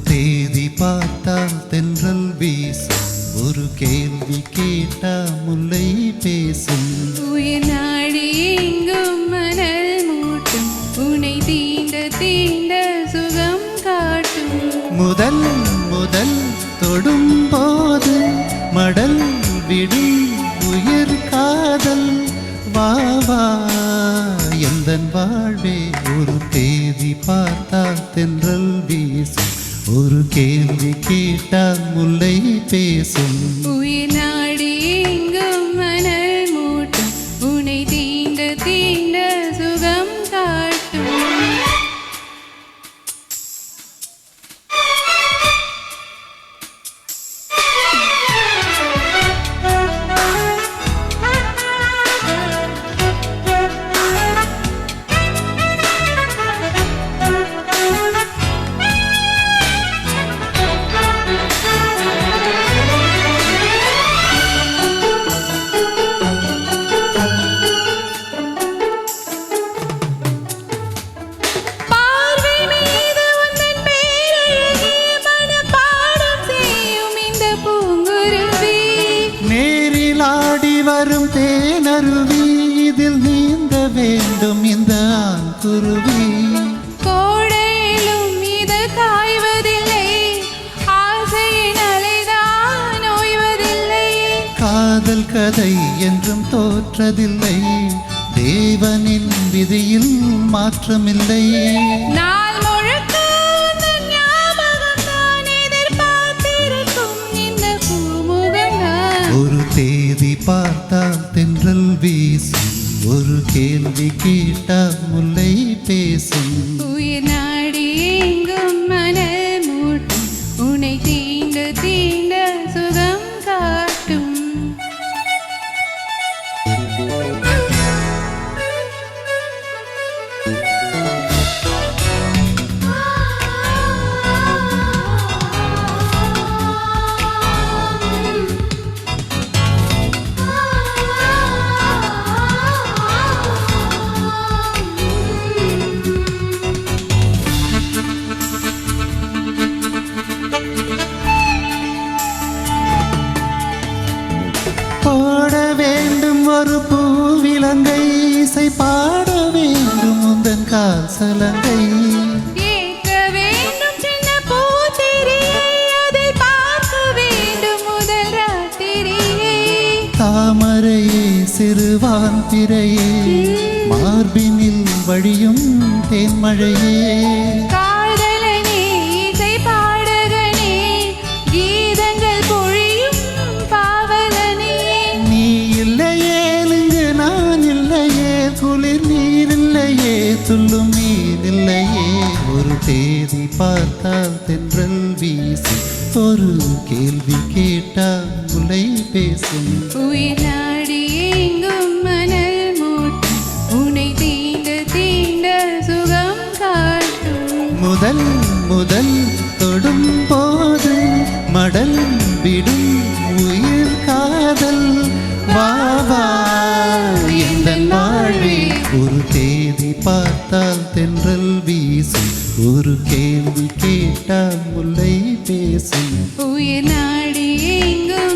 தேதி பார்த்தால் தென்றல் வீசும், ஒரு கேள்வி கேட்டா முல்லை பேசும். உயிர் நாடி எங்கும் மணல் மூட்டும், உன்னை தீண்ட தீண்ட சுகம் காட்டும். முதல் முதல் தொடும் போது மடல் விடும் உயிர் காதல். வா வா எந்தன் வாழ்வே, ஒரு தேதி பார்த்தால் தென்றல் வீசும், ஒரு கேள்வி கேட்டால் முல்லை பேசும். உயிர் நாடி எங்கும் மணல் மூட்டும், உன்னை தீண்ட தீண்ட சுகம் காட்டும். வரும் தேனருவி, இதில் நீந்த வேண்டும் இந்த ஆண்குருவி. கோடையிலும் இது காய்வதில்லை, ஆசையின் அலைதான் ஓய்வதில்லை. காதல் கதை என்றும் தோற்றதில்லை, தேவனின் விதியில் மாற்றமில்லை. நாள் முழுக்க ஞாபகம் தான் எதிர்பார்த்திருக்கும் இந்த பூமுகம்தான். ஒரு தேதி பார்த்தால் தென்றல் வீசும், ஒரு கேள்வி கேட்டால் முல்லை பேசும். உயிர் நாடி எங்கும் மணல் மூட்டும், உன்னை தீண்ட தீண்ட சுகம் காட்டும். பாட வேண்டும் ஒரு பூவிலங்கை, இசை பாட வேண்டும் உந்தன் கால் சலங்கை. ஏற்க வேண்டும் சின்ன பூத்திரியை, அதை பார்க்க வேண்டும் முதல் ராத்திரியை. தாமரையே சிறுவான் பிறையே, மார்பினில் வழியும் தேன்மழையே. காதலனே இசை பாடகனே, கீதங்கள் பொழியும் பாவலனே. நீ இல்லையே இங்கு நான் இல்லையே, குளிர் நீர் இல்லையே, துள்ளும் நீர் இல்லையே. ஒரு தேதி பார்த்தால் தென்றல் வீசும், ஒரு கேள்வி கேட்டால் முல்லை பேசும். உயிர் நாடி எங்கும் மணல் மூட்டும், உன்னை தீண்ட தீண்ட சுகம் காட்டும். முதல் முதல் தொடும் போது மடல் விடும் உயிர் காதல். வா வா எந்தன் வாழ்வே, ஒரு தேதி பார்த்தால் தென்றல் வீசும், ஒரு கேள்வி கேட்டால் முல்லை பேசும். உயிர் நாடி எங்கும்